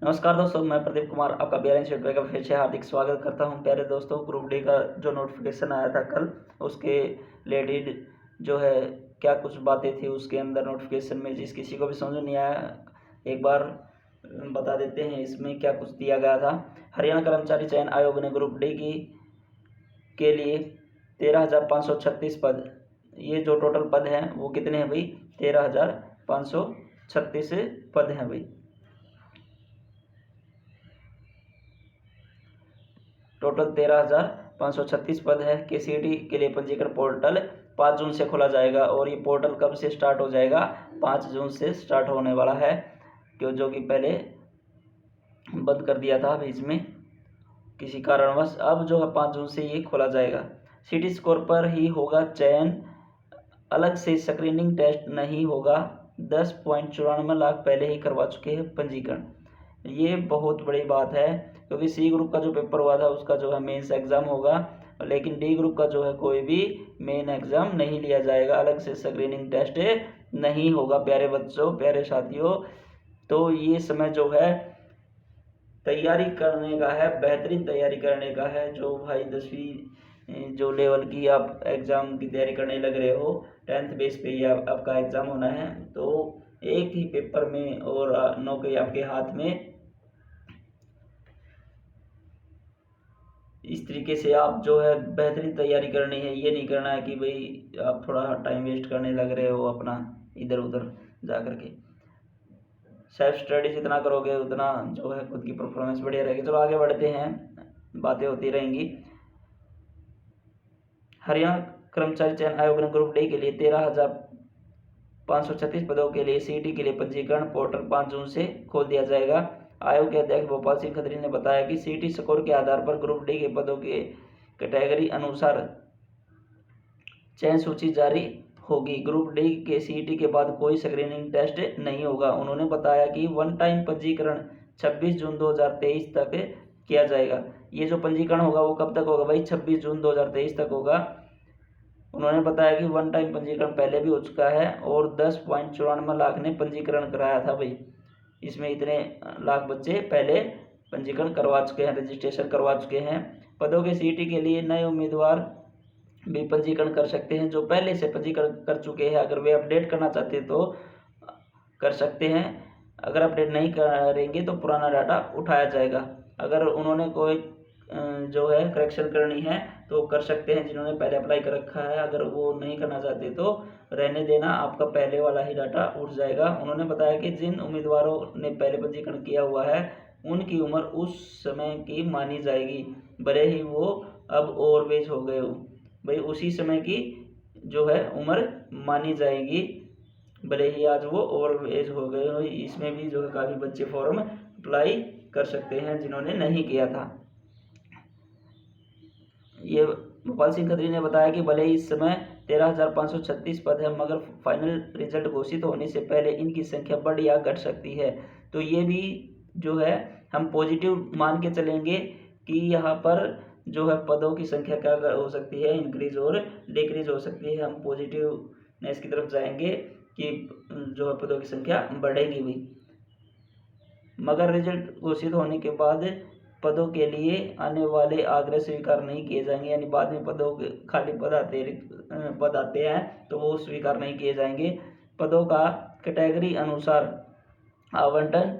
नमस्कार दोस्तों, मैं प्रदीप कुमार आपका बिहार इंस्टीट्यूट का फिर से हार्दिक स्वागत करता हूं। प्यारे दोस्तों, ग्रुप डी का जो नोटिफिकेशन आया था कल, उसके रिलेटेड जो है क्या कुछ बातें थी उसके अंदर नोटिफिकेशन में, जिस किसी को भी समझ नहीं आया एक बार बता देते हैं इसमें क्या कुछ दिया गया था। हरियाणा कर्मचारी चयन आयोग ने ग्रुप डी के लिए 13,536 पद, ये जो टोटल पद हैं वो कितने हैं भाई? 13,536 पद हैं भाई। टोटल 13,536 पद है। केसीटी के लिए पंजीकरण पोर्टल 5 जून से खोला जाएगा और ये पोर्टल कब से स्टार्ट हो जाएगा? 5 जून से स्टार्ट होने वाला है, जो कि पहले बंद कर दिया था बीच में किसी कारणवश। अब जो है 5 जून से ये खोला जाएगा। सीटी स्कोर पर ही होगा चयन, अलग से स्क्रीनिंग टेस्ट नहीं होगा। 10.94 लाख पहले ही करवा चुके हैं पंजीकरण। ये बहुत बड़ी बात है, क्योंकि सी ग्रुप का जो पेपर हुआ था उसका जो है मेंस एग्ज़ाम होगा, लेकिन डी ग्रुप का जो है कोई भी मेन एग्ज़ाम नहीं लिया जाएगा, अलग से स्क्रीनिंग टेस्ट नहीं होगा। प्यारे बच्चों, प्यारे साथियों, तो ये समय जो है तैयारी करने का है, बेहतरीन तैयारी करने का है। जो भाई 10वीं जो लेवल की आप एग्ज़ाम की तैयारी करने लग रहे हो, 10th बेस पे ही आपका एग्ज़ाम होना है, तो एक ही पेपर में और नौकरी आपके हाथ में, इस तरीके से आप जो है बेहतरीन तैयारी करनी है। ये नहीं करना है कि भाई आप थोड़ा टाइम वेस्ट करने लग रहे हो अपना इधर उधर जा कर के। सेल्फ स्टडी जितना करोगे उतना जो है खुद की परफॉर्मेंस बढ़िया रहेगी। चलो आगे बढ़ते हैं, बातें होती रहेंगी। हरियाणा कर्मचारी चयन आयोग ने ग्रुप डी के लिए 13,536 पदों के लिए सीटी के लिए पंजीकरण पोर्टल 5 जून से खोल दिया जाएगा। आयोग के अध्यक्ष भोपाल सिंह खत्री ने बताया कि सीटी स्कोर के आधार पर ग्रुप डी के पदों के कैटेगरी अनुसार चयन सूची जारी होगी। ग्रुप डी के सीईटी के बाद कोई स्क्रीनिंग टेस्ट नहीं होगा। उन्होंने बताया कि वन टाइम पंजीकरण 26 जून 2023 तक किया जाएगा। ये जो पंजीकरण होगा वो कब तक होगा भाई? 26 जून 2023 तक होगा। उन्होंने बताया कि वन टाइम पंजीकरण पहले भी हो चुका है और 10.94 लाख ने पंजीकरण कराया था भाई। इसमें इतने लाख बच्चे पहले पंजीकरण करवा चुके हैं, रजिस्ट्रेशन करवा चुके हैं। पदों के सीईटी के लिए नए उम्मीदवार भी पंजीकरण कर सकते हैं, जो पहले से पंजीकरण कर चुके हैं। अगर वे अपडेट करना चाहते हैं तो कर सकते हैं, अगर अपडेट नहीं करेंगे तो पुराना डाटा उठाया जाएगा। अगर उन्होंने कोई जो है करेक्शन करनी है तो कर सकते हैं, जिन्होंने पहले अप्लाई कर रखा है। अगर वो नहीं करना चाहते तो रहने देना, आपका पहले वाला ही डाटा उठ जाएगा। उन्होंने बताया कि जिन उम्मीदवारों ने पहले पंजीकरण किया हुआ है उनकी उम्र उस समय की मानी जाएगी, भले ही वो अब ओवरएज हो गए हो भाई, उसी समय की जो है उम्र मानी जाएगी, भले ही आज वो ओवर एज हो गए हो। इसमें भी जो है काफ़ी बच्चे फॉर्म अप्लाई कर सकते हैं जिन्होंने नहीं किया था। ये भोपाल सिंह खत्री ने बताया कि भले ही इस समय 13,536 पद है, मगर फाइनल रिजल्ट घोषित होने से पहले इनकी संख्या बढ़ या घट सकती है। तो ये भी जो है हम पॉजिटिव मान के चलेंगे कि यहाँ पर जो है पदों की संख्या क्या हो सकती है, इंक्रीज और डिक्रीज हो सकती है। हम पॉजिटिवनेस की तरफ जाएंगे कि जो है पदों की संख्या बढ़ेगी भी, मगर रिजल्ट घोषित होने के बाद पदों के लिए आने वाले आग्रह स्वीकार नहीं किए जाएंगे। यानी बाद में पदों के खाली पद आते हैं तो वो स्वीकार नहीं किए जाएंगे। पदों का कैटेगरी अनुसार आवंटन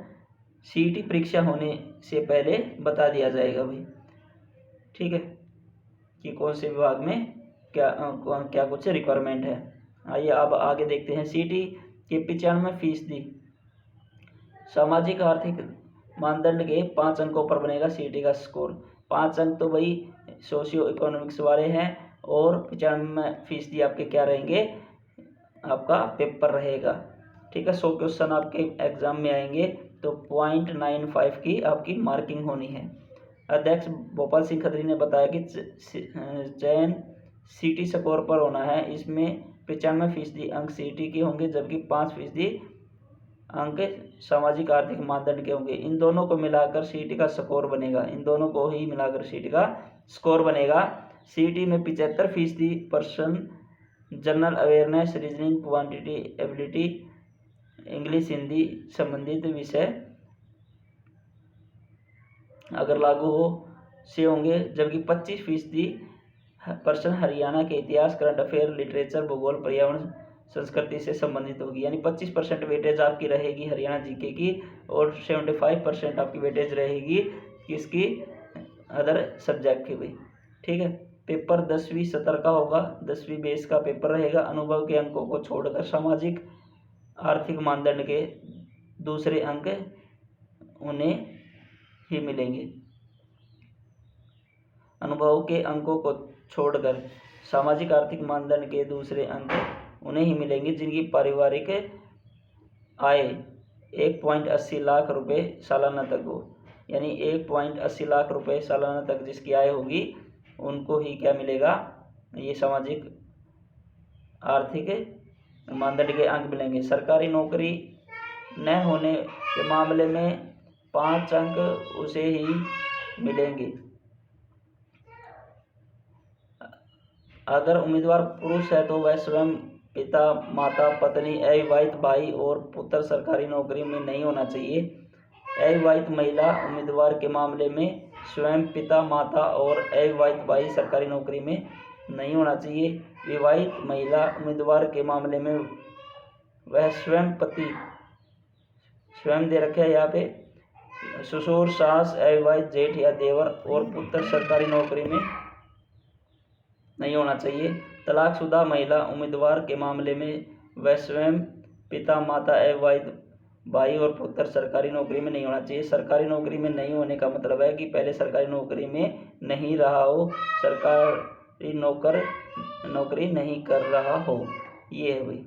सीईटी परीक्षा होने से पहले बता दिया जाएगा भाई, ठीक है, कि कौन से विभाग में क्या कुछ रिक्वायरमेंट है। आइए अब आगे देखते हैं। सीईटी के 95% सामाजिक आर्थिक मानदंड के 5 अंकों पर बनेगा सीईटी का स्कोर। 5 अंक तो भाई सोशियो इकोनॉमिक्स वाले हैं और 95% आपके क्या रहेंगे? आपका पेपर रहेगा, ठीक है। 100 क्वेश्चन आपके एग्जाम में आएंगे तो 0.95 की आपकी मार्किंग होनी है। अध्यक्ष भोपाल सिंह खत्री ने बताया कि चयन सीटी स्कोर पर होना है। इसमें 95% अंक सीटी के होंगे, जबकि 5% अंक सामाजिक आर्थिक मानदंड के होंगे। इन दोनों को मिलाकर सीटी का स्कोर बनेगा, इन दोनों को ही मिलाकर सीटी का स्कोर बनेगा। सीटी में 75% person general awareness, reasoning, quantity ability, English Hindi संबंधित विषय अगर लागू हो से होंगे, जबकि 25% हरियाणा के इतिहास, करंट अफेयर, लिटरेचर, भूगोल, पर्यावरण, संस्कृति से संबंधित होगी। यानी 25% वेटेज आपकी रहेगी हरियाणा जीके की और 75% आपकी वेटेज रहेगी किसकी, अदर सब्जेक्ट की भी। ठीक है, पेपर 10वीं सत्र का होगा, 10वीं बेस का पेपर रहेगा। अनुभव के अंकों को छोड़कर सामाजिक आर्थिक मानदंड के दूसरे अंक उन्हें ही मिलेंगे। अनुभव के अंकों को छोड़कर सामाजिक आर्थिक मानदंड के दूसरे अंक उन्हें ही मिलेंगे जिनकी पारिवारिक आय 1.80 लाख रुपए सालाना तक हो। यानी 1.80 लाख रुपए सालाना तक जिसकी आय होगी उनको ही क्या मिलेगा, ये सामाजिक आर्थिक मानदंड के अंक मिलेंगे। सरकारी नौकरी न होने के मामले में 5 अंक उसे ही मिलेंगे। अगर उम्मीदवार पुरुष है तो वह स्वयं पिता, माता, पत्नी, अविवाहित भाई और पुत्र सरकारी नौकरी में नहीं होना चाहिए। अविवाहित महिला उम्मीदवार के मामले में स्वयं पिता, माता और अविवाहित भाई सरकारी नौकरी में नहीं होना चाहिए। विवाहित महिला उम्मीदवार के मामले में वह स्वयं पति, स्वयं दे रखे है यहाँ पे, ससुर, सास, अविवाहित जेठ या देवर और पुत्र सरकारी नौकरी में नहीं होना चाहिए। तलाकशुदा महिला उम्मीदवार के मामले में वह स्वयं पिता, माता, अविवाहित भाई और पुत्र सरकारी नौकरी में नहीं होना चाहिए। सरकारी नौकरी में नहीं होने का मतलब है कि पहले सरकारी नौकरी में नहीं रहा हो, सरकारी नौकरी नहीं कर रहा हो, ये है भाई।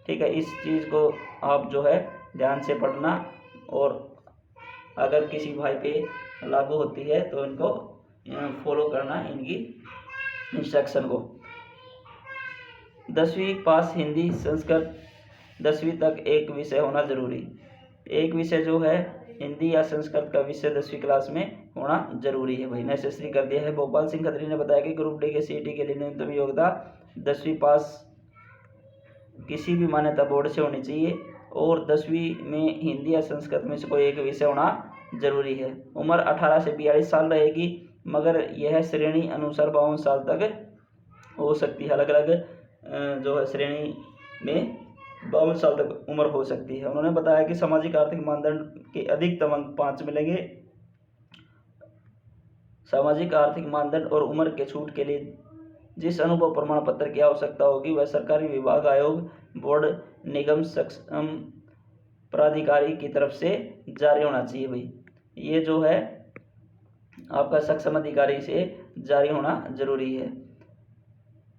ठीक है, इस चीज़ को आप जो है ध्यान से पढ़ना और अगर किसी भाई पे लागू होती है तो इनको फॉलो करना, इनकी इंस्ट्रक्शन को। 10वीं पास हिंदी संस्कृत 10वीं तक एक विषय होना जरूरी। एक विषय जो है हिंदी या संस्कृत का विषय 10वीं क्लास में होना जरूरी है भाई, नेसेसरी कर दिया है। भोपाल सिंह खत्री ने बताया कि ग्रुप डी के सीईटी के लिए न्यूनतम योग्यता 10वीं पास किसी भी मान्यता बोर्ड से होनी चाहिए और 10वीं में हिंदी या संस्कृत में से कोई एक विषय होना जरूरी है। उम्र 18 से 42 साल रहेगी, मगर यह श्रेणी अनुसार 52 साल तक हो सकती है। अलग अलग जो है श्रेणी में 52 साल तक उम्र हो सकती है। उन्होंने बताया कि सामाजिक आर्थिक मानदंड के अधिकतम अंक 5 मिलेंगे। सामाजिक आर्थिक मानदंड और उम्र के छूट के लिए जिस अनुभव प्रमाण पत्र की आवश्यकता होगी वह सरकारी विभाग, आयोग, बोर्ड, निगम, सक्षम प्राधिकारी की तरफ से जारी होना चाहिए भाई। ये जो है आपका सक्षम अधिकारी से जारी होना जरूरी है।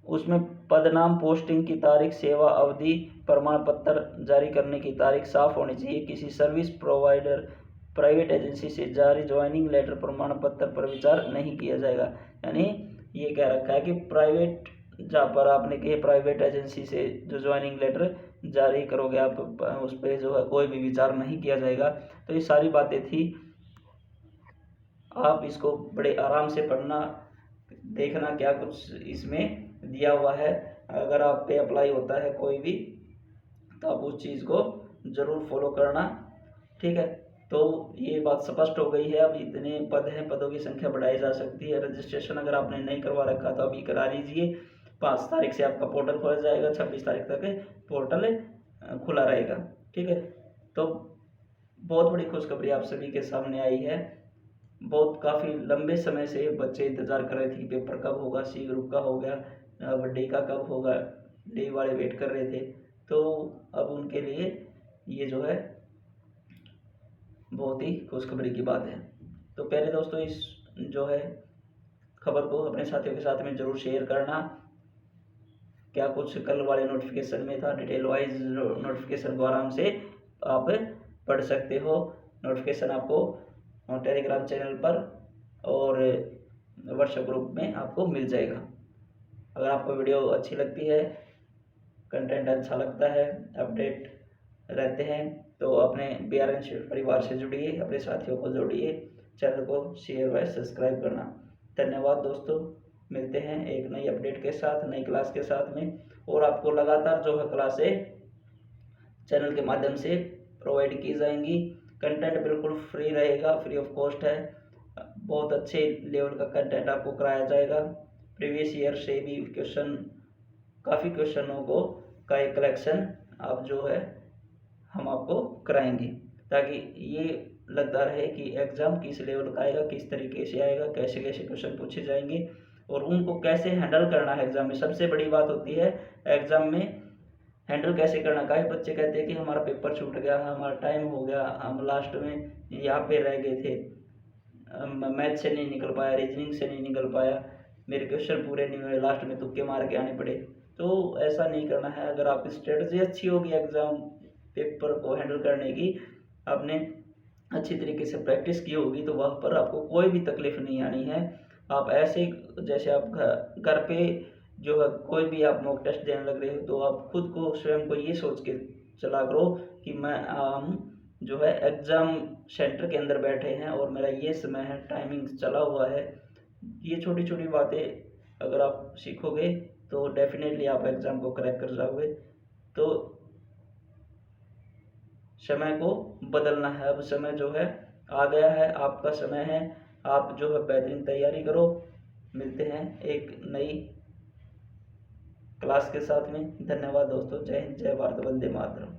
उसमें पद, नाम, पोस्टिंग की तारीख, सेवा अवधि, प्रमाण पत्र जारी करने की तारीख साफ होनी चाहिए। किसी सर्विस प्रोवाइडर, प्राइवेट एजेंसी से जारी ज्वाइनिंग लेटर प्रमाण पत्र पर विचार नहीं किया जाएगा। यानी ये कह रखा है कि प्राइवेट, जहाँ पर आपने कही प्राइवेट एजेंसी से जो ज्वाइनिंग लेटर जारी करोगे आप, उस पर जो है कोई भी विचार नहीं किया जाएगा। तो ये सारी बातें थी, आप इसको बड़े आराम से पढ़ना, देखना क्या कुछ इसमें दिया हुआ है। अगर आप पे अप्लाई होता है कोई भी तो आप उस चीज़ को ज़रूर फॉलो करना। ठीक है, तो ये बात स्पष्ट हो गई है। अब इतने पद हैं, पदों की संख्या बढ़ाई जा सकती है। रजिस्ट्रेशन अगर आपने नहीं करवा रखा तो अभी करा लीजिए। 5 तारीख से आपका पोर्टल खोला जाएगा, 26 तारीख तक पोर्टल खुला रहेगा। ठीक है, तो बहुत बड़ी खुशखबरी आप सभी के सामने आई है। बहुत काफ़ी लंबे समय से बच्चे इंतज़ार कर रहे थे कि पेपर कब होगा, सी ग्रुप का हो गया, अब डी का कब होगा, डी वाले वेट कर रहे थे। तो अब उनके लिए ये जो है बहुत ही खुशखबरी की बात है। तो पहले दोस्तों इस जो है खबर को अपने साथियों के साथ में ज़रूर शेयर करना। क्या कुछ कल वाले नोटिफिकेशन में था, डिटेल वाइज नोटिफिकेशन को आराम से आप पढ़ सकते हो। नोटिफिकेशन आपको टेलीग्राम चैनल पर और व्हाट्सएप ग्रुप में आपको मिल जाएगा। अगर आपको वीडियो अच्छी लगती है, कंटेंट अच्छा लगता है, अपडेट रहते हैं, तो अपने BRN परिवार से जुड़िए, अपने साथियों को जोड़िए, चैनल को शेयर व सब्सक्राइब करना। धन्यवाद दोस्तों, मिलते हैं एक नई अपडेट के साथ, नई क्लास के साथ में। और आपको लगातार जो है क्लासें चैनल के माध्यम से प्रोवाइड की जाएंगी। कंटेंट बिल्कुल फ्री रहेगा, फ्री ऑफ कॉस्ट है। बहुत अच्छे लेवल का कंटेंट आपको कराया जाएगा। प्रीवियस ईयर से भी काफ़ी क्वेश्चनों का एक कलेक्शन आप जो है हम आपको कराएंगे, ताकि ये लगता रहे कि एग्ज़ाम किस लेवल का आएगा, किस तरीके से आएगा, कैसे कैसे क्वेश्चन पूछे जाएंगे और उनको कैसे हैंडल करना है एग्ज़ाम में। सबसे बड़ी बात होती है एग्ज़ाम में हैंडल कैसे करना। काफ़ी बच्चे कहते हैं कि हमारा पेपर छूट गया, हमारा टाइम हो गया, हम लास्ट में यहाँ पे रह गए थे, मैथ से नहीं निकल पाया, रीजनिंग से नहीं निकल पाया, मेरे क्वेश्चन पूरे नहीं हुए, लास्ट में तुक्के मार के आने पड़े। तो ऐसा नहीं करना है। अगर आपकी स्ट्रेटजी अच्छी होगी एग्ज़ाम पेपर को हैंडल करने की, आपने अच्छी तरीके से प्रैक्टिस की होगी, तो वहाँ पर आपको कोई भी तकलीफ नहीं आनी है। आप ऐसे जैसे आप घर पे जो है कोई भी आप मॉक टेस्ट देने लग रहे हो, तो आप खुद को स्वयं को ये सोच के चला करो कि मैं जो है एग्ज़ाम सेंटर के अंदर बैठे हैं और मेरा ये समय है, टाइमिंग चला हुआ है। ये छोटी छोटी बातें अगर आप सीखोगे तो डेफिनेटली आप एग्ज़ाम को क्रैक कर जाओगे। तो समय को बदलना है, अब समय जो है आ गया है, आपका समय है, आप जो है बेहतरीन तैयारी करो। मिलते हैं एक नई क्लास के साथ में। धन्यवाद दोस्तों। जय हिंद, जय भारत, वंदे मातरम।